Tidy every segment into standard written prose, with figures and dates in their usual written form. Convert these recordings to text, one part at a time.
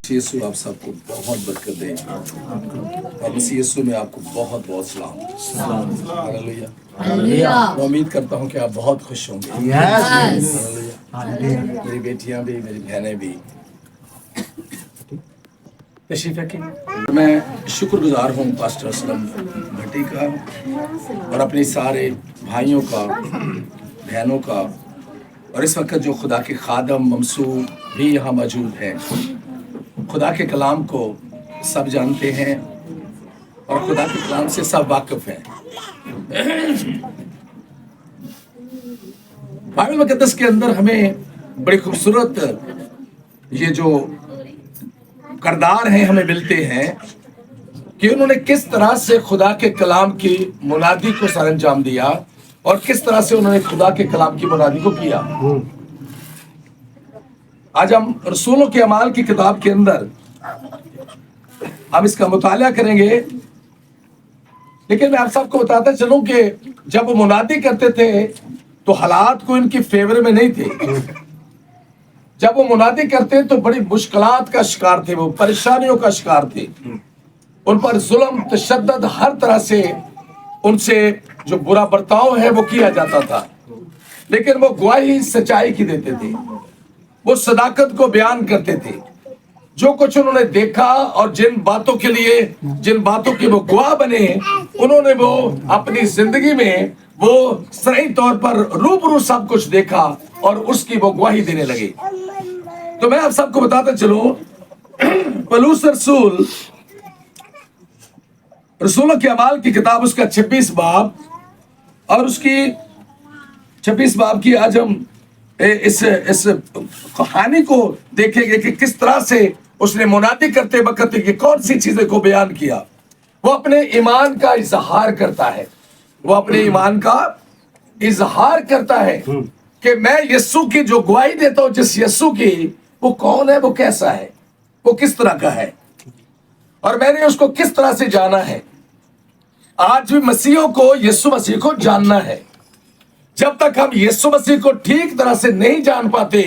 यीशु आप सबको बहुत बरकत दे और मसीह यीशु में आपको बहुत बहुत सलाम। हालेलुया। मैं उम्मीद करता हूँ कि आप बहुत खुश होंगे। हालेलुया। मेरी बेटियां भी, मेरी बहनें भी। तशरीफ रखें। मैं शुक्रगुजार हूँ पास्टर असलम भट्टी का और अपने सारे भाइयों का, बहनों का, और इस वक्त जो खुदा के खादम ममसूर भी यहाँ मौजूद हैं। खुदा के कलाम को सब जानते हैं और खुदा के कलाम से सब वाकिफ हैं। बाइबल मुकद्दस के अंदर हमें बड़ी खूबसूरत ये जो किरदार हैं हमें मिलते हैं कि उन्होंने किस तरह से खुदा के कलाम की मुनादी को सरअंजाम दिया और किस तरह से उन्होंने खुदा के कलाम की मुनादी को किया। आज हम रसूलों के अमाल की किताब के अंदर हम इसका मुताला करेंगे, लेकिन मैं आप सबको बताता चलूं कि जब वो मुनादी करते थे तो हालात को इनकी फेवर में नहीं थे। जब वो मुनादी करते तो बड़ी मुश्किलात का शिकार थे, वो परेशानियों का शिकार थे। उन पर जुल्म तशद्दद हर तरह से उनसे जो बुरा बर्ताव है वो किया जाता था, लेकिन वो गवाही सच्चाई की देते थे। वो सदाकत को बयान करते थे। जो कुछ उन्होंने देखा और जिन बातों के लिए, जिन बातों के वो गवाह बने, उन्होंने वो अपनी जिंदगी में वो सही तौर पर रूबरू सब कुछ देखा और उसकी वो गवाही देने लगे। तो मैं आप सबको बताता चलूं, पौलुस रसूल रसूलों के अमाल की किताब उसका 26 बाब और उसकी 26 बाब की आज हम इस कहानी को देखेंगे कि किस तरह से उसने मुनादी करते वक्त की कौन सी चीजें को बयान किया। वो अपने ईमान का इजहार करता है। वो अपने ईमान का इजहार करता है कि मैं यीशु की जो गवाही देता हूं, जिस यीशु की, वो कौन है, वो कैसा है, वो किस तरह का है और मैंने उसको किस तरह से जाना है। आज भी मसीहों को यीशु मसीह को जानना है। जब तक हम यीशु मसीह को ठीक तरह से नहीं जान पाते,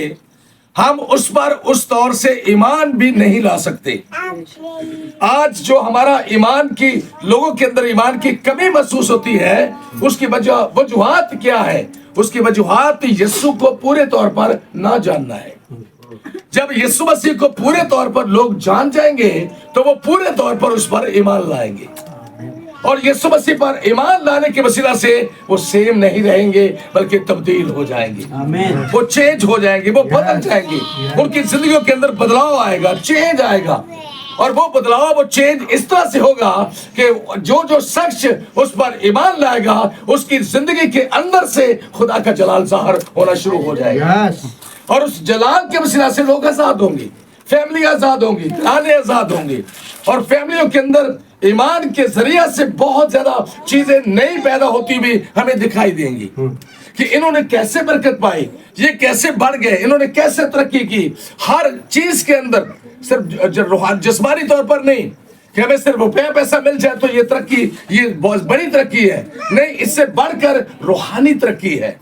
हम उस पर उस तौर से ईमान भी नहीं ला सकते। आज जो हमारा ईमान की, लोगों के अंदर ईमान की कमी महसूस होती है, उसकी वजूहात क्या है? उसकी वजूहात यीशु को पूरे तौर पर ना जानना है। जब यीशु मसीह को पूरे तौर पर लोग जान जाएंगे तो वो पूरे तौर पर उस पर ईमान लाएंगे और यीशु मसीह पर ईमान लाने के वसीला से वो सेम नहीं रहेंगे बल्कि तब्दील हो जाएंगे। वो चेंज हो जाएंगे, वो बदल जाएंगे। उनकी जिंदगियों के अंदर बदलाव आएगा, चेंज आएगा और वो बदलाव, वो चेंज इस तरह से होगा कि जो शख्स उस पर ईमान लाएगा उसकी जिंदगी के अंदर से खुदा का जलाल ज़ाहिर होना शुरू हो जाएगा और उस जलाल के वसीला से लोग आजाद होंगे, फैमिली आजाद होंगी, घराने आजाद होंगे और फैमिलियों के अंदर ईमान के जरिए से बहुत ज्यादा चीजें नई पैदा होती हुई हमें दिखाई देंगी कि इन्होंने कैसे बरकत पाई, ये कैसे बढ़ गए, इन्होंने कैसे तरक्की की। हर चीज के अंदर सिर्फ जिस्मानी तौर पर नहीं कि हमें सिर्फ रुपया पैसा मिल जाए तो ये तरक्की, ये बहुत बड़ी तरक्की है, नहीं, इससे बढ़कर रूहानी तरक्की है।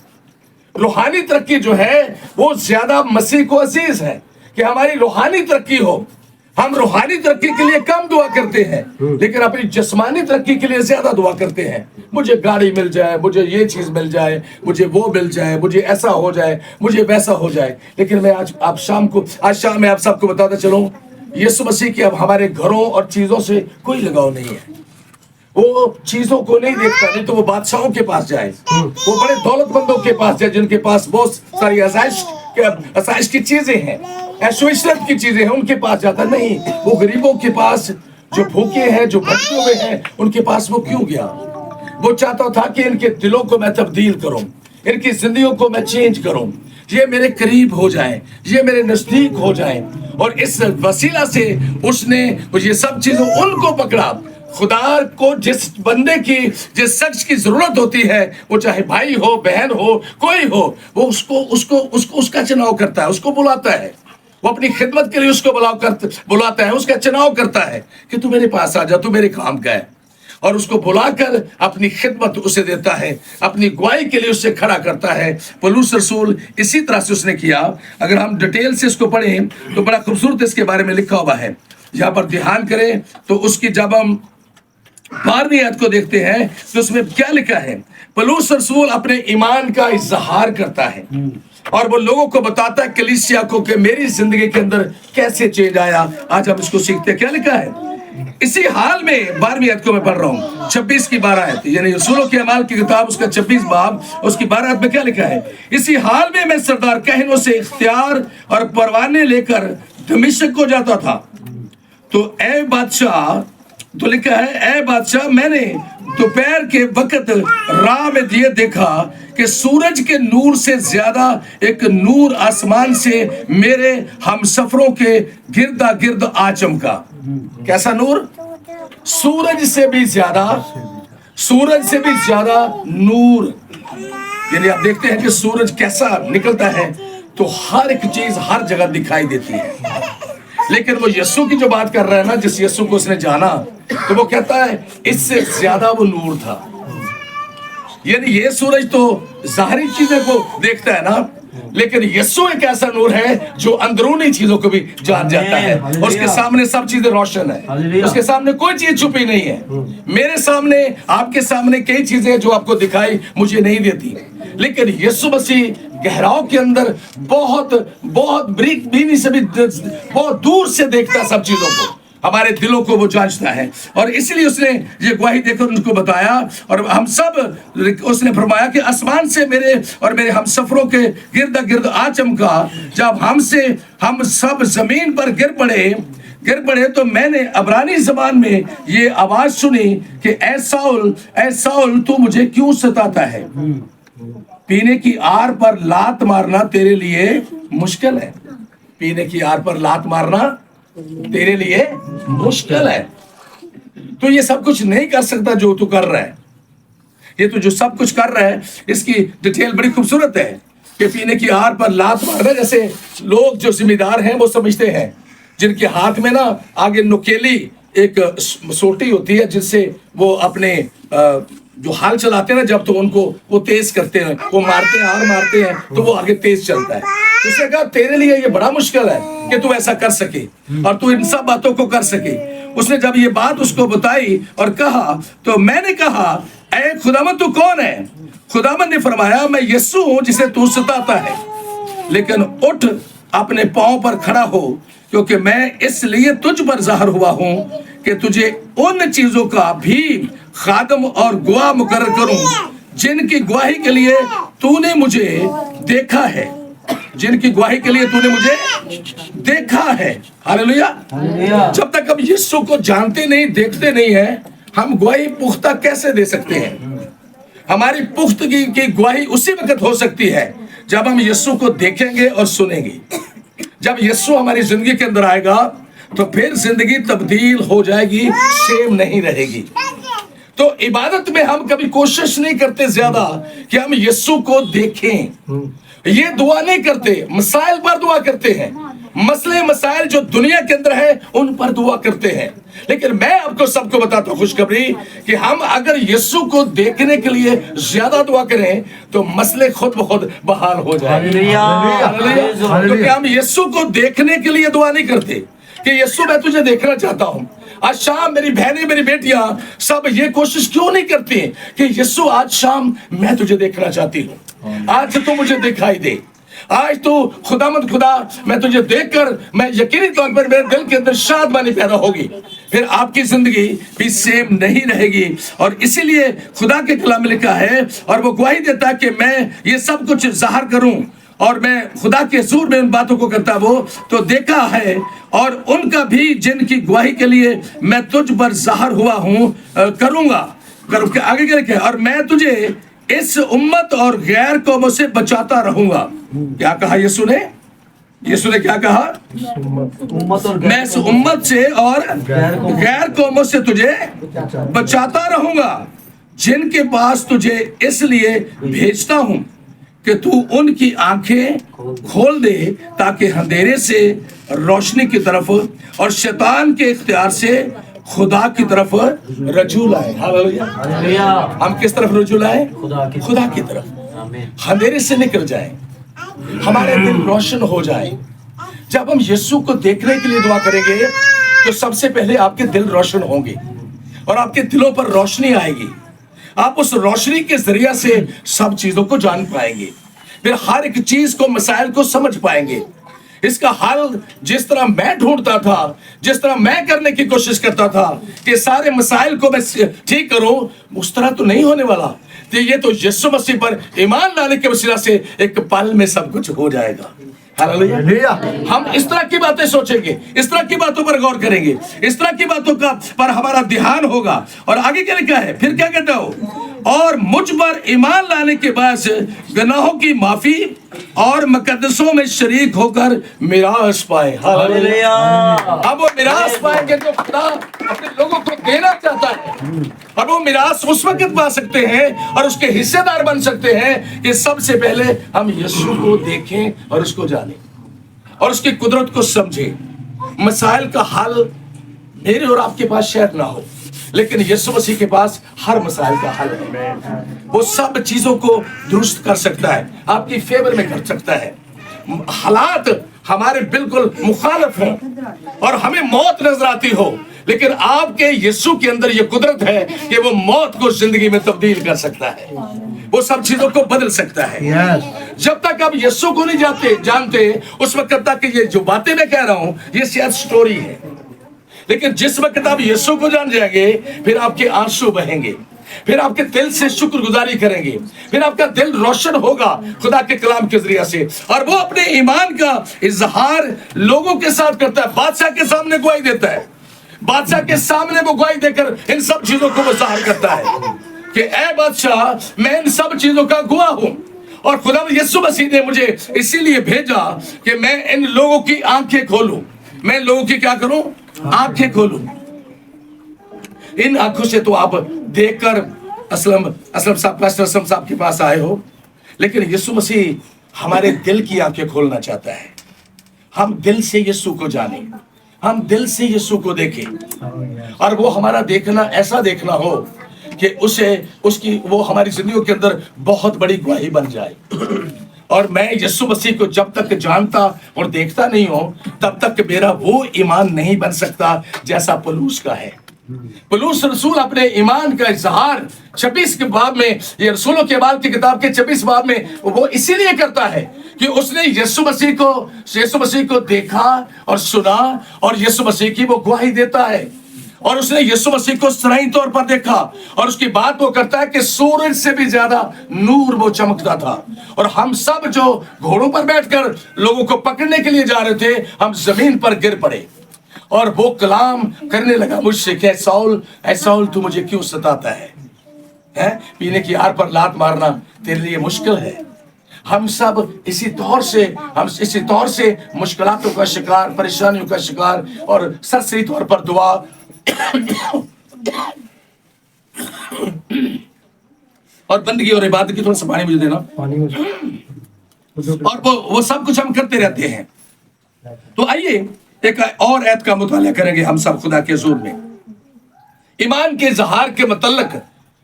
रूहानी तरक्की जो है वो ज्यादा मसीह को अजीज है कि हमारी रूहानी तरक्की हो। हम रूहानी तरक्की के लिए कम दुआ करते हैं, लेकिन अपनी जिस्मानी तरक्की के लिए ज्यादा दुआ करते हैं। मुझे गाड़ी मिल जाए, मुझे ये चीज मिल जाए, मुझे वो मिल जाए, मुझे ऐसा हो जाए, मुझे वैसा हो जाए। लेकिन मैं आज शाम में आप सबको बताता चलूं, यीशु मसीह की अब हमारे घरों और चीजों से कोई लगाव नहीं है। वो चीजों को नहीं देखता, नहीं तो वो बादशाहों के पास जाए, वो बड़े दौलतमंदों के पास जाए जिनके पास बहुत सारी आसाइश की चीजें हैं, ऐशो-इशरत की चीजें हैं, उनके पास जाता नहीं। वो गरीबों के पास, जो भूखे हैं, जो भटके हुए हैं, उनके पास वो क्यों गया? वो चाहता था कि इनके दिलों को मैं तब्दील करूं, इनकी जिंदगियों को मैं चेंज करूं, ये मेरे करीब हो जाएं, ये मेरे नजदीक हो जाएं। और इस वसीला से उसने ये सब चीजों उनको पकड़ा। खुदा को जिस बंदे की, जिस शख्स की जरूरत होती है, वो चाहे भाई हो, बहन हो, कोई हो, वो उसको उसका चुनाव करता है, उसको बुलाता है। वो अपनी खिदमत के लिए उसको बुलाता है, उसका चुनाव करता है कि तू मेरे पास आ जा, तू मेरे काम का है। اور اس کو بلا کر اپنی خدمت اسے دیتا ہے, اپنی گواہی کے لیے اسے کھڑا کرتا ہے. پولس رسول اسی طرح سے اس نے کیا. اگر ہم ڈیٹیل سے اس کو پڑھیں تو بڑا خوبصورت اس کے بارے میں لکھا ہوا ہے. یہاں پر دھیان کریں تو اس کی جب ہم 12ویں آیت کو دیکھتے ہیں تو اس میں کیا لکھا ہے. پولس رسول اپنے ایمان کا اظہار کرتا ہے اور وہ لوگوں کو بتاتا ہے کلیسیا کو کہ میری زندگی کے اندر کیسے چینج آیا. آج ہم اس کو سیکھتے ہیں. کیا لکھا ہے اسی حال میں؟ 12ویں آیت کو میں پڑھ رہا ہوں, 26 کی 12 آیت, یعنی رسولوں کے اعمال کی کتاب اس کا 26 باب اس کی 12 آیت میں کیا لکھا ہے. اسی حال میں سردار کہنوں سے اختیار اور پروانے لے کر دمشق کو جاتا تھا. تو اے بادشاہ, تو لکھا ہے اے بادشاہ, میں نے دوپہر کے وقت راہ میں یہ دیکھا کہ سورج کے نور سے زیادہ ایک نور آسمان سے میرے ہم سفروں کے گردا گرد آ چمکا. کیسا نور؟ سورج سے بھی زیادہ, سورج سے بھی زیادہ نور. یعنی آپ دیکھتے ہیں کہ سورج کیسا نکلتا ہے تو ہر ایک چیز ہر جگہ دکھائی دیتی ہے. لیکن وہ یسوع کی جو بات کر رہا ہے نا, جس یسوع کو اس نے جانا, تو وہ کہتا ہے اس سے زیادہ وہ نور تھا. یعنی یہ سورج تو ظاہری چیزوں کو دیکھتا ہے نا, لیکن یسوع ایک ایسا نور ہے جو اندرونی چیزوں کو بھی جان جاتا ہے. اس کے سامنے سب چیزیں روشن ہے, اس کے سامنے کوئی چیز چھپی نہیں ہے. میرے سامنے, آپ کے سامنے کئی چیزیں جو آپ کو دکھائی مجھے نہیں دیتی, لیکن یسوع مسیح گہراؤں کے اندر بہت بہت بریک بینی سے بھی بہت دور سے دیکھتا ہے سب چیزوں کو, ہمارے دلوں کو وہ جانچتا ہے. اور اسی لیے اس نے یہ گواہی دے کر ان کو بتایا, اور ہم سب, اس نے فرمایا کہ آسمان سے میرے اور میرے ہم سفروں کے گرد گرد آ چمکا. جب ہم سب زمین پر گر پڑے تو میں نے عبرانی زبان میں یہ آواز سنی کہ اے ساؤل تو مجھے کیوں ستاتا ہے. پینے کی آر پر لات مارنا تیرے لیے مشکل ہے. پینے کی آر پر لات مارنا تیرے لیے مشکل ہے. تو یہ سب کچھ نہیں کر سکتا جو تو کر رہا ہے. یہ تو جو سب کچھ کر رہا ہے اس کی ڈیٹیل بڑی خوبصورت ہے کہ پینے کی آر پر لات مارنا. جیسے لوگ جو ذمہ دار ہیں وہ سمجھتے ہیں, جن کے ہاتھ میں نا آگے نکیلی ایک سوٹی ہوتی ہے جس سے وہ اپنے جو حال چلاتے ہیں نا, جب تو ان کو وہ تیز کرتے ہیں, وہ مارتے ہیں اور مارتے ہیں تو وہ آگے تیز چلتا ہے. اس نے کہا تیرے لیے یہ بڑا مشکل ہے کہ تو ایسا کر سکے اور تو ان سب باتوں کو کر سکے. اس نے جب یہ بات اس کو بتائی اور کہا تو میں نے کہا اے خداوند تو کون ہے؟ خداوند نے فرمایا میں یسوع ہوں جسے تو ستاتا ہے, لیکن اٹھ اپنے پاؤں پر کھڑا ہو, کیونکہ میں اس لیے تجھ پر ظاہر ہوا ہوں کہ تجھے ان چیزوں کا بھی خادم اور گواہ مقرر کروں جن کی گواہی کے لیے تو نے مجھے دیکھا ہے. جن کی گواہی کے لیے تو نے مجھے دیکھا ہے. ہاللیلویہ. جب تک ہم یسوع کو جانتے نہیں, دیکھتے نہیں ہیں, ہم گواہی پختہ کیسے دے سکتے ہیں؟ ہماری پختگی کی گواہی اسی وقت ہو سکتی ہے جب ہم یسوع کو دیکھیں گے اور سنیں گے. جب یسوع ہماری زندگی کے اندر آئے گا تو پھر زندگی تبدیل ہو جائے گی, سیم نہیں رہے گی. تو عبادت میں ہم کبھی کوشش نہیں کرتے زیادہ کہ ہم یسوع کو دیکھیں. یہ دعا نہیں کرتے, مسائل پر دعا کرتے ہیں, مسئلے مسائل جو دنیا کے اندر ہے ان پر دعا کرتے ہیں. لیکن میں آپ کو سب کو بتاتا ہوں خوشخبری کہ ہم اگر یسوع کو دیکھنے کے لیے زیادہ دعا کریں تو مسئلے خود بخود بحال ہو جائیں. کیونکہ ہم یسوع کو دیکھنے کے لیے دعا نہیں کرتے کہ یسوع میں تجھے دیکھنا چاہتا ہوں. آج شام میری بہنیں, میری بیٹیاں سب یہ کوشش کیوں نہیں کرتی ہیں کہ یسوع آج شام میں تجھے دیکھنا چاہتی ہوں, آج تو مجھے دکھائی دے, آج تو خداوند خدا میں تجھے دیکھ کر میں یقینی طور پر میرے دل کے اندر شادمانی پیدا ہوگی. پھر آپ کی زندگی بھی سیم نہیں رہے گی. اور اسی لیے خدا کے کلام میں لکھا ہے اور وہ گواہی دیتا ہے کہ میں یہ سب کچھ ظاہر کروں اور میں خدا کے حضور میں ان باتوں کو کرتا وہ تو دیکھا ہے, اور ان کا بھی جن کی گواہی کے لیے میں تجھ پر ظاہر ہوا ہوں کروں گا. آگے کیا لکھا ہے, اور میں تجھے اس امت اور غیر قوموں سے بچاتا رہوں گا. کیا کہا یسوع نے؟ یسوع نے کیا کہا؟ میں اس امت سے اور غیر قوموں سے تجھے بچاتا رہوں گا جن کے پاس تجھے اس لیے بھیجتا ہوں کہ تو ان کی آنکھیں کھول دے تاکہ اندھیرے سے روشنی کی طرف اور شیطان کے اختیار سے خدا کی طرف رجوع لائیں. ہاللیلویہ. ہم کس طرف رجوع لائیں؟ خدا کی طرف. اندھیرے سے نکل جائیں, ہمارے دل روشن ہو جائیں. جب ہم یسوع کو دیکھنے کے لیے دعا کریں گے تو سب سے پہلے آپ کے دل روشن ہوں گے اور آپ کے دلوں پر روشنی آئے گی. آپ اس روشنی کے ذریعے سے سب چیزوں کو جان پائیں گے, پھر ہر ایک چیز کو, مسائل کو سمجھ پائیں گے. اس کا حل جس طرح میں ڈھونڈتا تھا, جس طرح میں کرنے کی کوشش کرتا تھا کہ سارے مسائل کو میں ٹھیک کروں, اس طرح تو نہیں ہونے والا. تو یہ تو یسوع مسیح پر ایمان لانے کے وسیلہ سے ایک پل میں سب کچھ ہو جائے گا. ہاللیلویہ. ہم اس طرح کی باتیں سوچیں گے, اس طرح کی باتوں پر غور کریں گے, اس طرح کی باتوں کا پر ہمارا دھیان ہوگا. اور آگے کیا لکھا ہے, پھر کیا کہتا ہو, اور مجھ پر ایمان لانے کے بعد گناہوں کی معافی اور مقدسوں میں شریک ہو کر میراث پائے. اب وہ میراث پائیں گے جو خدا اپنے لوگوں کو دینا چاہتا ہے, اور وہ میراث اس وقت پا سکتے ہیں اور اس کے حصے دار بن سکتے ہیں کہ سب سے پہلے ہم یسوع کو دیکھیں اور اس کو جانیں اور اس کی قدرت کو سمجھیں. مسائل کا حل میرے اور آپ کے پاس شاید نہ ہو, لیکن یسوع مسیح کے پاس ہر مسائل کا حل ہے. وہ سب چیزوں کو درست کر سکتا ہے, آپ کی فیور میں کر سکتا ہے. حالات ہمارے بالکل مخالف ہوں اور ہمیں موت نظر آتی ہو, لیکن آپ کے یسوع کے اندر یہ قدرت ہے کہ وہ موت کو زندگی میں تبدیل کر سکتا ہے, وہ سب چیزوں کو بدل سکتا ہے. جب تک آپ یسوع کو نہیں جانتے اس وقت تک یہ جو باتیں میں کہہ رہا ہوں یہ شاید سٹوری ہے, لیکن جس وقت آپ یسوع کو جان جائیں گے پھر آپ کے آنسو بہیں گے, پھر آپ کے دل سے شکر گزاری کریں گے, پھر آپ کا دل روشن ہوگا خدا کے کلام کے ذریعے سے, اور وہ اپنے ایمان کا اظہار لوگوں کے ساتھ کرتا ہے. بادشاہ کے سامنے گواہی دیتا ہے, بادشاہ کے سامنے وہ گواہی دے کر ان سب چیزوں کو وہ ظاہر کرتا ہے کہ اے بادشاہ میں ان سب چیزوں کا گواہ ہوں, اور خدا یسوع مسیح نے مجھے اسی لیے بھیجا کہ میں ان لوگوں کی آنکھیں کھولوں. میں لوگوں کی کیا کروں؟ آنکھیں کھولوں. ان آنکھوں سے تو آپ دیکھ کر اسلم صاحب پاسٹر اسلم صاحب کے پاس آئے ہو, لیکن یسوع مسیح ہمارے دل کی آنکھیں کھولنا چاہتا ہے. ہم دل سے یسوع کو جانیں, ہم دل سے یسوع کو دیکھیں, اور وہ ہمارا دیکھنا ایسا دیکھنا ہو کہ وہ ہماری زندگیوں کے اندر بہت بڑی گواہی بن جائے. اور میں یسوع مسیح کو جب تک جانتا اور دیکھتا نہیں ہوں تب تک میرا وہ ایمان نہیں بن سکتا جیسا پولس کا ہے. پولس رسول اپنے ایمان کا اظہار 26 کے باب میں, یہ رسولوں کے اعمال کی کتاب کے 26 باب میں وہ اسی لیے کرتا ہے کہ اس نے یسوع مسیح کو دیکھا اور سنا, اور یسوع مسیح کی وہ گواہی دیتا ہے. اور اس نے یسوع مسیح کو سرعی طور پر دیکھا, اور اس کی بات وہ کرتا ہے کہ سورج سے بھی زیادہ نور وہ چمکتا تھا, اور ہم سب جو گھوڑوں پر بیٹھ کر لوگوں کو پکڑنے کے لیے جا رہے تھے ہم زمین پر گر پڑے. اور وہ کلام کرنے لگا مجھ سے کہ اے ساؤل تو مجھے کیوں ستاتا ہے؟ پینے کی آر پر لات مارنا تیرے لیے مشکل ہے. ہم سب اسی طور سے مشکلاتوں کا شکار, پریشانیوں کا شکار, اور سرسری طور پر دعا اور بندگی اور عبادت کی. تھوڑا سا پانی مجھے دینا. اور وہ سب کچھ ہم کرتے رہتے ہیں. تو آئیے ایک اور آیت کا مطالعہ کریں گے ہم سب خدا کے حضور میں. ایمان کے اظہار کے متعلق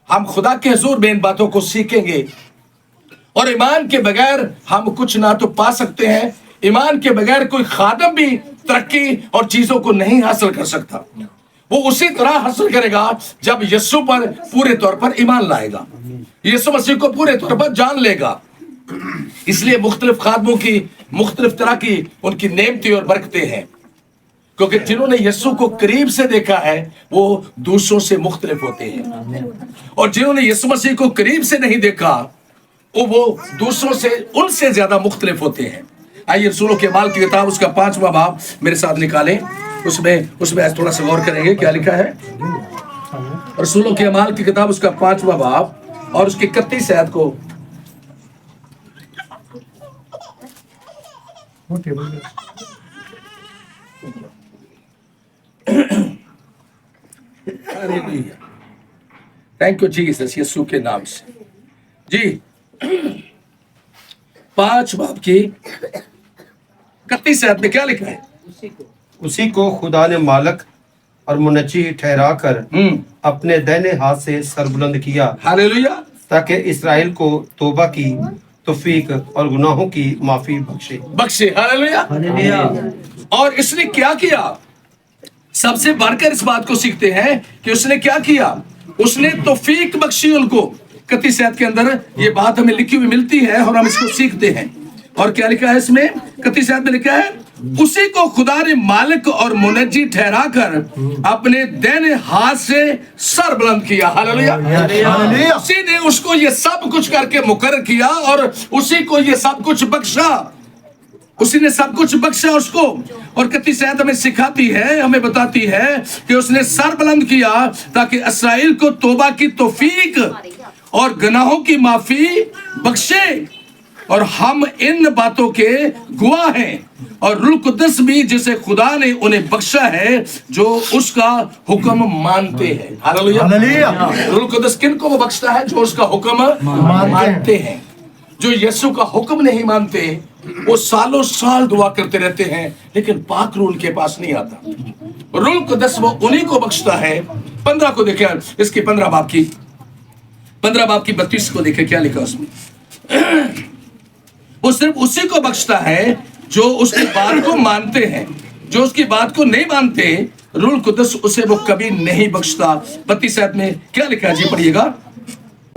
ہم خدا کے حضور میں ان باتوں کو سیکھیں گے, اور ایمان کے بغیر ہم کچھ نہ تو پا سکتے ہیں. ایمان کے بغیر کوئی خادم بھی ترقی اور چیزوں کو نہیں حاصل کر سکتا. وہ اسی طرح حاصل کرے گا جب یسوع پر پورے طور پر ایمان لائے گا, یسوع مسیح کو پورے طور پر جان لے گا. اس لیے مختلف خادموں کی مختلف طرح کی ان کی نعمتیں اور برکتیں ہیں, کیونکہ جنہوں نے یسوع کو قریب سے دیکھا ہے وہ دوسروں سے مختلف ہوتے ہیں, اور جنہوں نے یسوع مسیح کو قریب سے نہیں دیکھا وہ دوسروں سے ان سے زیادہ مختلف ہوتے ہیں. آئیے رسولوں کے اعمال کی کتاب اس کا 5واں باب میرے ساتھ نکالیں. اس میں تھوڑا سا غور کریں گے کیا لکھا ہے. رسولوں کے اعمال کی کتاب اس کا 5واں باب اور اس کی 31 آیت کو تھینک یو جیسس, یسوع کے نام سے. جی 5 باب کی 31 آیت میں کیا لکھا ہے؟ اسی کو خدا نے مالک और मुनज्जी ठहरा कर अपने दाहिने हाथ से सर बुलंद किया, हालेलुया। ताकि इसराइल को तौबा की तौफीक और गुनाहों की माफी बख्शे। हालेलुया। और इसने क्या किया? सबसे बढ़कर इस बात को सीखते हैं कि उसने क्या किया। उसने तौफीक बख्शी उनको। कत्ती सैयद के अंदर ये बात हमें लिखी हुई मिलती है और हम इसको सीखते हैं। और क्या लिखा है इसमें? कत्ती सैयद में लिखा है, उसी को खुदा ने मालिक और मुनज्जी ठहरा कर अपने दाहिने हाथ से सर बुलंद किया। हालेलुया। उसी ने उसको ये सब कुछ करके मुकर्रर किया और उसी को ये सब कुछ बख्शा। उसी ने सब कुछ बख्शा उसको। और कत्ती सैयद हमें सिखाती है, हमें बताती है कि उसने सर बुलंद किया ताकि इसराइल को तौबा की तौफीक और गुनाहों की माफी बख्शे। और हम इन बातों के गवाह हैं। और रूह कुद्दस भी जिसे खुदा ने उन्हें बख्शा है जो उसका हुक्म मानते हैं। हालेलुया। रूह कुद्दस किन को वो बख्शता है? जो उसका हुक्म मानते हैं। जो यीशु का हुक्म नहीं मानते वो सालों साल दुआ करते रहते हैं, लेकिन पाक रूह उनके पास नहीं आता। रूह कुद्दस वो उन्हीं को बख्शता है। 15 को देखे, इसकी 15 बाब की 32 को देखे, क्या लिखा उसमें? वो सिर्फ उसी को बख्शता है जो उसकी बात को मानते हैं। जो उसकी बात को नहीं मानते, रूह कुद्दस उसे वो कभी नहीं बख्शता। 32 आयत में क्या लिखा है जी? पढ़िएगा।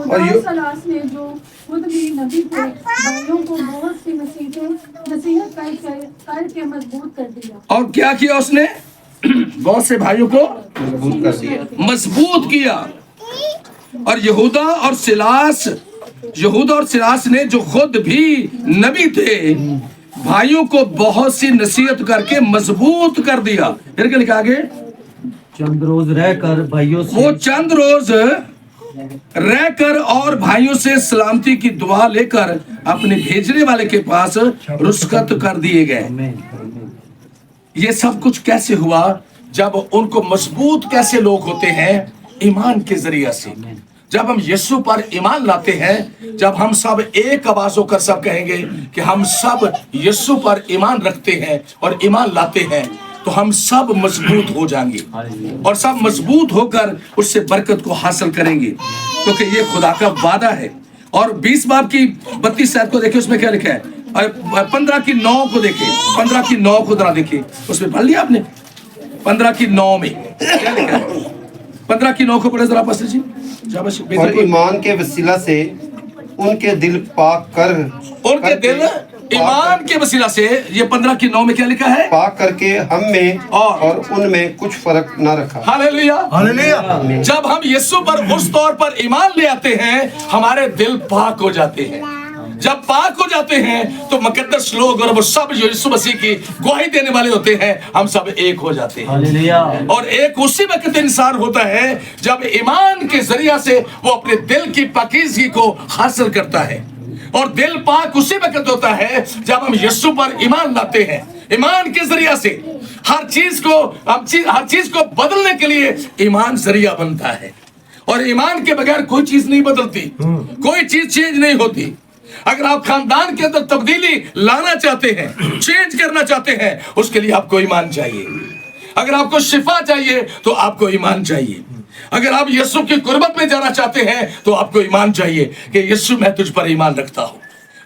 और सलास ने जो खुद भी नबी थे, भाइयों को बहुत सी नसीहत करके मजबूत कर दिया। और क्या किया उसने? बहुत से भाइयों को मजबूत किया। और यहूदा और सिलास ने जो खुद भी नबी थे, भाइयों को बहुत सी नसीहत करके मजबूत कर दिया। फिर क्या लिखा आगे? चंद रोज रहकर भाइयों से, वो चंद रोज रहकर और भाइयों से सलामती की दुआ लेकर अपने भेजने वाले के पास रुस्खत कर दिए गए। ये सब कुछ कैसे हुआ? जब उनको मजबूत कैसे लोग होते हैं? ईमान के जरिए से। जब हम यीशु पर ईमान लाते हैं, जब हम सब एक आवाज होकर सब कहेंगे कि हम सब यीशु पर ईमान रखते हैं और ईमान लाते हैं, तो हम सब मजबूत हो जाएंगे और सब मजबूत होकर उससे बरकत को हासिल करेंगे, क्योंकि ये खुदा का वादा है। और 20 बाब की 32 आयत को देखिए, उसमें क्या लिखा है? और 15 की 9 को देखिए, 15 की 9 को जरा देखिए, उसमें पढ़ लिया आपने? 15 की 9 में क्या लिखा है? 15 की 9 को पढ़े जरा पास्टर जी। और ईमान के वसीला से उनके दिल पाक कर, उनके दिल ईमान के वसीला से, ये 15 की 9 में क्या लिखा है? पाक करके हम में और उनमें कुछ फर्क ना रखा। हालेलुया। जब हम यीशु पर उस तौर पर ईमान ले आते हैं, हमारे दिल पाक हो जाते हैं। जब पाक हो जाते हैं तो मुकद्दस लोग और वो सब जो यीशु मसीह की गवाही देने वाले होते हैं, हम सब एक हो जाते हैं। हालेलुया। और एक उसी वक्त इंसान होता है जब ईमान के जरिया से वो अपने दिल की पाकीज़गी को हासिल करता है। और दिल पाक उसी वक्त होता है जब हम यीशु पर ईमान लाते हैं। ईमान के जरिया से हर चीज को बदलने के लिए ईमान जरिया बनता है। और ईमान के बगैर कोई चीज नहीं बदलती, कोई चीज चेंज नहीं होती। अगर आप खानदान के अंदर तब्दीली लाना चाहते हैं, चेंज करना चाहते हैं, उसके लिए आपको ईमान चाहिए। अगर आपको शिफा चाहिए तो आपको ईमान चाहिए। अगर आप यीशु की कुर्बत में जाना चाहते हैं तो आपको ईमान चाहिए कि यीशु मैं तुझ पर ईमान रखता हूं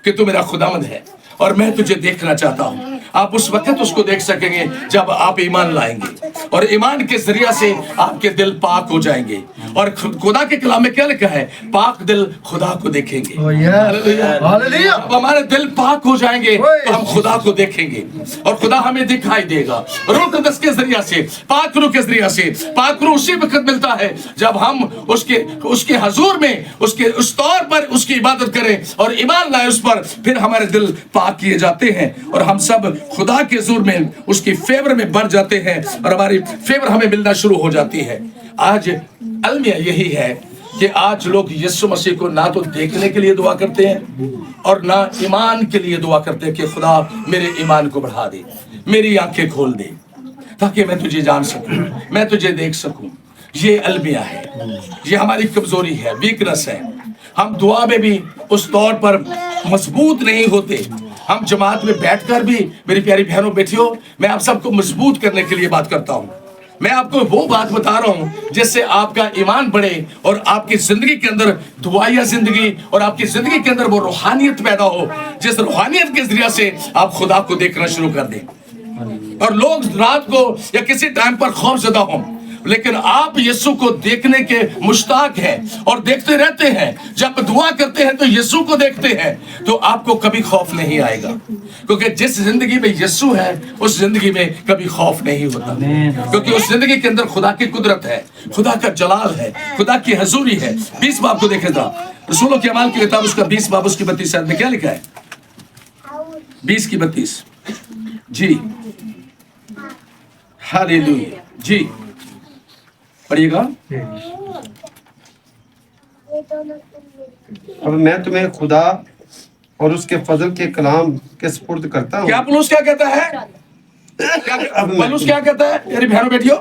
कि तू मेरा खुदावंद है और मैं तुझे देखना चाहता हूं। आप उस वक्त उसको देख सकेंगे जब आप ईमान लाएंगे और ईमान के जरिया से आपके दिल पाक हो जाएंगे। और खुदा के कलाम में क्या लिखा है? पाक दिल खुदा को देखेंगे। हालेलुया। जब हमारे दिल पाक हो जाएंगे तो हम खुदा को देखेंगे और खुदा हमें दिखाई देगा। रूह कुद्दस के जरिया से, पाक रूह के जरिया से। पाक रूह उसी वक्त मिलता है जब हम उसके हजूर में उस तौर पर उसकी इबादत करें और ईमान लाए उस पर, फिर हमारे दिल पाक किए जाते हैं और हम सब खुदा के हुजूर में उसकी फेवर में बढ़ जाते हैं और हमारी फेवर हमें मिलना शुरू हो जाती है। आज अलमिया यही है कि आज लोग यीशु मसीह को ना तो देखने के लिए दुआ करते हैं और ना ईमान के लिए दुआ करते हैं कि खुदा मेरे ईमान को बढ़ा दे, मेरी आंखें खोल दे ताकि मैं तुझे जान सकूं, मैं तुझे देख सकूं। ये अलमिया है, ये हमारी कमजोरी है, वीकनेस है। हम दुआ में भी उस तौर पर मजबूत नहीं होते। हम जमात में बैठकर भी, मेरी प्यारी बहनों बेटियों, मैं आप सबको मजबूत करने के लिए बात करता हूँ। मैं आपको वो बात बता रहा हूं जिससे आपका ईमान बढ़े और आपकी जिंदगी के अंदर दुआया जिंदगी और आपकी जिंदगी के अंदर वो रूहानियत पैदा हो, जिस रूहानियत के जरिए से आप खुदा को देखना शुरू कर दें। और लोग रात को या किसी टाइम पर खौफजदा हों, लेकिन आप यीशु को देखने के मुश्ताक हैं और देखते रहते हैं। जब दुआ करते हैं तो यीशु को देखते हैं तो आपको कभी खौफ नहीं आएगा, क्योंकि जिस जिंदगी में यीशु है उस जिंदगी में कभी खौफ नहीं होता, क्योंकि उस जिंदगी के अंदर खुदा की कुदरत है, खुदा का जलाल है, खुदा की हजूरी है। 20 बाब को देखे था, रसूलों के अमाल की किताब उसका 20 बाब उसकी 32 आयत में क्या लिखा है? 20 की 32 जी, हालेलुया जी, पढ़िएगा। अब मैं तुम्हें खुदा और उसके फजल के कलाम के सुपुर्द करता हूँ। क्या पौलुस क्या कहता है? पौलुस क्या कहता है मेरी बहनों बेटियों?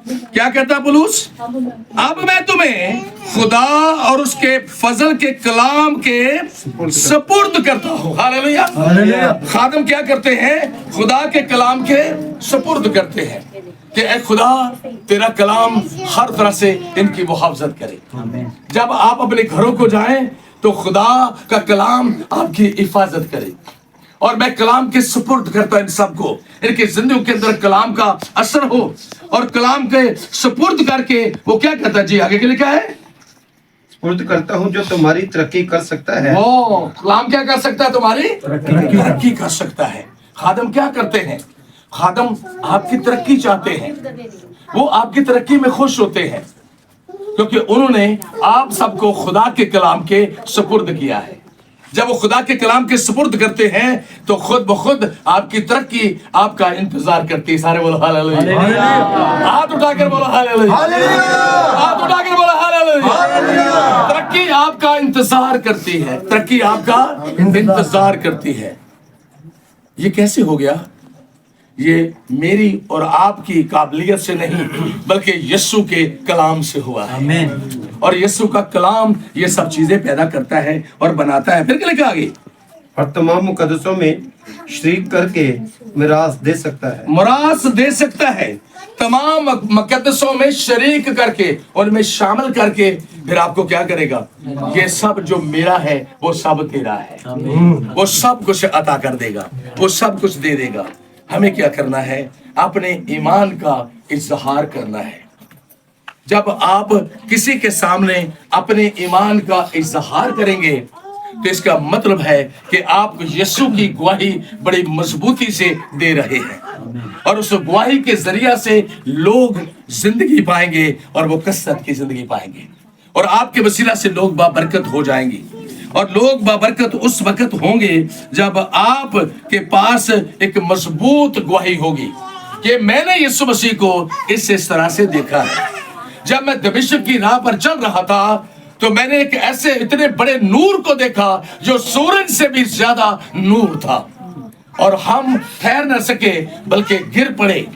क्या कहता है पौलुस? अब मैं तुम्हें खुदा और उसके फजल के कलाम के सुपुर्द करता हूँ। हालेलुया। खादम क्या करते हैं? खुदा के कलाम के सुपुर्द करते हैं कि ऐ खुदा तेरा कलाम हर तरह से इनकी मुहाफजत करे। जब आप अपने घरों को जाएं तो खुदा का कलाम आपकी हिफाजत करे। और मैं कलाम के सुपुर्द करता इन सबको, इनकी जिंदगी के अंदर कलाम का असर हो। और कलाम के सुपुर्द करके वो क्या कहता है जी? आगे क्या लिखा है? सुपुर्द करता हूँ जो तुम्हारी तरक्की कर सकता है। ओ, कलाम क्या कर सकता है? तुम्हारी तरक्की कर सकता है। खादम क्या करते हैं? खादम आपकी तरक्की चाहते हैं, वो आपकी तरक्की में खुश होते हैं, क्योंकि उन्होंने आप सबको खुदा के कलाम के सुपुर्द किया है। जब वो खुदा के कलाम के सुपुर्द करते हैं तो खुद ब खुद आपकी तरक्की आपका इंतजार करती है। सारे बोलो हालेलुया। हाथ उठाकर बोलो हालेलुया। हाथ उठाकर बोलो हालेलुया। तरक्की आपका इंतजार करती है, तरक्की आपका इंतजार करती है। ये कैसे हो गया? ये मेरी और आपकी काबिलियत से नहीं, बल्कि यीशु के कलाम से हुआ है। और यीशु का कलाम ये सब चीजें पैदा करता है और बनाता है। फिर क्या लिखा आगे? और तमाम मुकद्दसों में शरीक करके मिरास दे सकता है। मिरास दे सकता है, तमाम मुकद्दसों में शरीक करके, उनमें शामिल करके फिर आपको क्या करेगा? ये सब जो मेरा है वो सब तेरा है। वो सब कुछ अता कर देगा, वो सब कुछ दे देगा। हमें क्या करना है? अपने ईमान का इजहार करना है। जब आप किसी के सामने अपने ईमान का इजहार करेंगे तो इसका मतलब है कि आप यीशु की गवाही बड़ी मजबूती से दे रहे हैं, और उस गवाही के जरिया से लोग जिंदगी पाएंगे और वो कसरत की जिंदगी पाएंगे, और आपके वसीला से लोग बाबरकत हो जाएंगे। और लोग बाबरकत उस वक्त होंगे जब आप के पास एक मजबूत गवाही होगी कि मैंने यीशु मसीह को इस तरह से देखा है। जब मैं दमिश्क की राह पर चल रहा था तो मैंने एक ऐसे इतने बड़े नूर को देखा जो सूरज से भी ज्यादा नूर था, और हम ठहर न सके बल्कि गिर पड़े।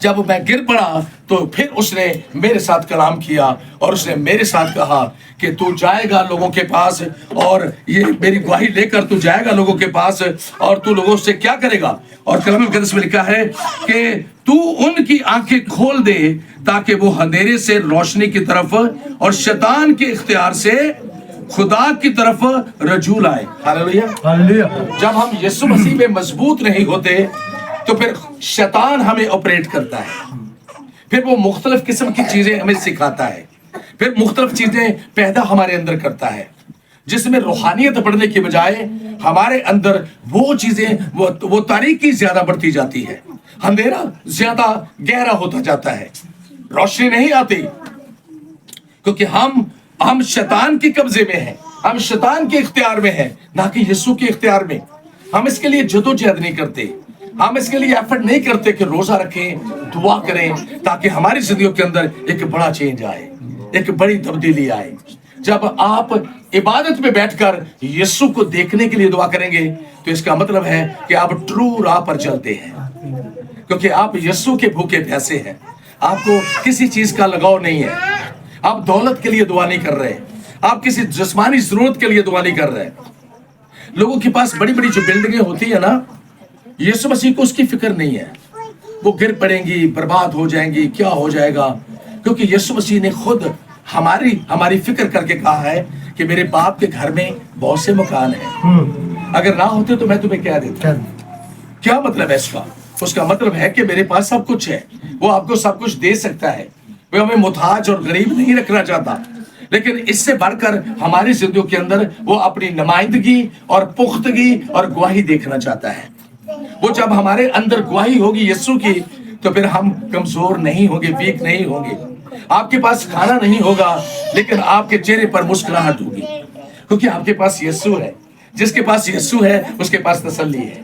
जब मैं गिर पड़ा तो फिर उसने मेरे साथ कलाम किया और उसने मेरे साथ कहा कि तू जाएगा लोगों के पास, और ये मेरी गवाही लेकर तू जाएगा लोगों के पास, और तू लोगों से क्या करेगा? और कलाम मुकद्दस में लिखा है कि तू उनकी आंखें खोल दे ताकि वो अंधेरे से रोशनी की तरफ और शैतान के इख्तियार से खुदा की तरफ रजू लाए। हालेलुया। जब हम यीशु मसीह में मजबूत नहीं होते तो फिर शैतान हमें ऑपरेट करता है, फिर वो मुख्तलिफ किस्म की चीजें हमें सिखाता है, फिर मुख्तलिफ चीजें पैदा हमारे अंदर करता है, जिसमें रूहानियत बढ़ने की बजाय हमारे अंदर वो चीजें वो तारीकी ज्यादा बढ़ती जाती है, अंधेरा ज्यादा गहरा होता जाता है, रोशनी नहीं आती, क्योंकि हम शैतान के कब्जे में हैं, हम शैतान के इख्तियार में हैं, ना कि यीशु के इख्तियार में। हम इसके लिए जदोजहद नहीं करते, हम इसके लिए एफर्ट नहीं करते कि रोजा रखें, दुआ करें ताकि हमारी जिंदगी के अंदर एक बड़ा चेंज आए, एक बड़ी तब्दीली आए। जब आप इबादत में बैठकर यीशु को देखने के लिए दुआ करेंगे तो इसका मतलब है कि आप ट्रू राह पर चलते हैं, क्योंकि आप यीशु के भूखे प्यासे हैं। आपको किसी चीज का लगाव नहीं है, आप दौलत के लिए दुआ नहीं कर रहे, आप किसी जिस्मानी जरूरत के लिए दुआ नहीं कर रहे। लोगों के पास बड़ी बड़ी जो बिल्डिंगें होती है ना, यीशु मसीह को उसकी फिक्र नहीं है। वो गिर पड़ेंगी, बर्बाद हो जाएंगी, क्या हो जाएगा। क्योंकि यीशु मसीह ने खुद हमारी फिक्र करके कहा है कि मेरे बाप के घर में बहुत से मकान हैं, अगर ना होते तो मैं तुम्हें क्या देता। क्या मतलब है इसका? उसका मतलब है कि मेरे पास सब कुछ है, वो आपको सब कुछ दे सकता है, वो हमें मुताज और गरीब नहीं रखना चाहता, लेकिन इससे बढ़कर हमारी जिंदगी के अंदर वो अपनी नुमाइंदगी और पुख्तगी और गवाही देखना चाहता है। वो जब हमारे अंदर गवाही होगी यीशु की, तो फिर हम कमजोर नहीं होंगे, वीक नहीं होंगे। आपके पास खाना नहीं होगा, लेकिन आपके चेहरे पर मुस्कुराहट होगी, क्योंकि आपके पास यीशु है। जिसके पास यीशु है उसके पास तसल्ली है,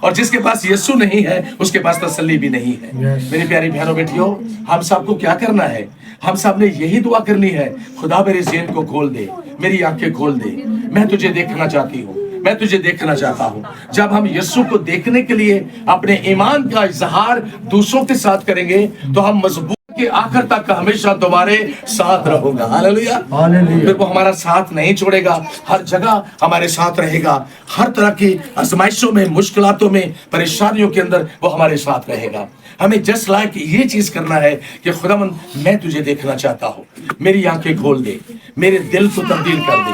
और जिसके पास यीशु नहीं है उसके पास तसल्ली भी नहीं है। मेरी प्यारी बहनों बेटियों, हम सबको क्या करना है? हम सब ने यही दुआ करनी है, खुदा मेरे ज़हन को खोल दे, मेरी आंखें खोल दे, मैं तुझे देखना चाहती हूँ, मैं तुझे देखना चाहता हूँ। जब हम यीशु को देखने के लिए अपने ईमान का इजहार दूसरों के साथ करेंगे, तो हम मजबूत के आखिर तक हमेशा तुम्हारे साथ रहूंगा। हालेलुया। फिर वो हमारा साथ नहीं छोड़ेगा, हर जगह हमारे साथ रहेगा, हर तरह की आजमाइशों में, मुश्किलातों में, परेशानियों के अंदर वो हमारे साथ रहेगा। हमें जस्ट लाइक ये चीज करना है कि खुदावंद मैं तुझे देखना चाहता हूँ, मेरी आंखें खोल दे, मेरे दिल को तब्दील कर दे,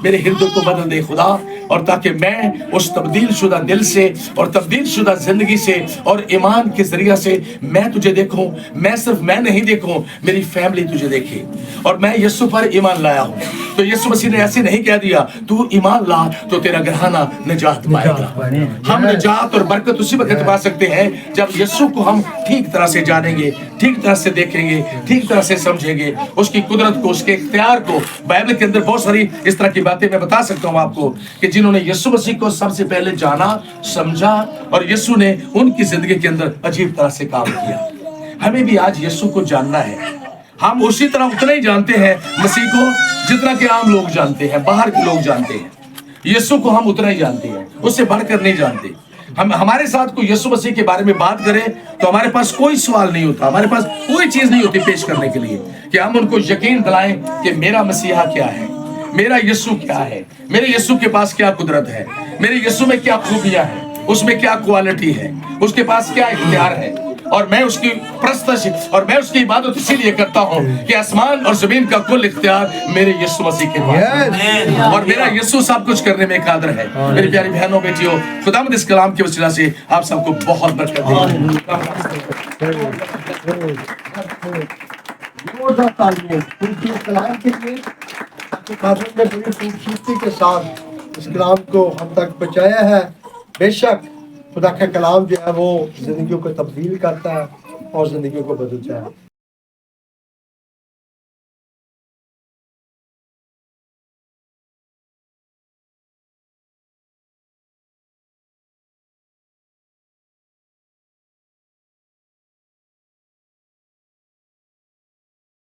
मेरे हृदय को बदल दे खुदा, और ताकि मैं उस तब्दील शुदा दिल से और तब्दील शुदा जिंदगी से और ईमान के जरिया से मैं तुझे देखूं। मैं सिर्फ मैं नहीं देखूं, मेरी फैमिली तुझे देखे। और मैं यीशु पर ईमान लाया हूं, तो यीशु मसीह ने ऐसे नहीं कह दिया तू ईमान ला तो तेरा घराना निजात पाएगा। हम निजात और बरकत उसी वक्त पा सकते हैं जब यीशु को हम ठीक तरह से जानेंगे, ठीक तरह से देखेंगे, ठीक तरह से समझेंगे, उसकी कुदरत को, उसके इख्तियार को। बाइबल के अंदर बहुत सारी इस तरह की बातें मैं बता सकता हूं आपको कि जिन्होंने यीशु मसीह को सबसे पहले जाना, समझा, और यीशु ने उनकी जिंदगी के अंदर अजीब तरह से काम किया। हमें भी आज यीशु को जानना है। हम उसी तरह उतना ही जानते हैं मसीह को जितना कि आम लोग जानते हैं, बाहर के लोग जानते हैं। यीशु को हम उतना ही जानते हैं, उससे बढ़कर नहीं जानते। हम हमारे साथ कोई यीशु मसीह के बारे में बात करें तो हमारे पास कोई सवाल नहीं होता, हमारे पास कोई चीज नहीं होती पेश करने के लिए कि हम उनको यकीन दिलाएं कि मेरा मसीहा क्या है, मेरा यीशु क्या है, मेरे यीशु के पास क्या कुदरत है, मेरे यीशु में क्या खूबियां हैं, उसमें क्या क्वालिटी है, उसके पास क्या इख्तियार है। और मैं उसकी प्रस्तश और मैं उसकी इबादत इसीलिए करता हूँ कि आसमान और जमीन का कुल इख्तियार मेरे यीशु मसीह के पास है, और मेरा यीशु सब कुछ करने में कादिर है। मेरी प्यारी बहनों बेटियों, खुदावंद इस कलाम की वसीला से आप सबको बहुत बरकत दे। कलाम के लिए ने बड़ी खूबसूरती के साथ इस कलाम को हम तक पहुँचाया है। बेशक खुदा का कलाम जो है वो जिंदगियों को तब्दील करता है और जिंदगियों को बदलता है।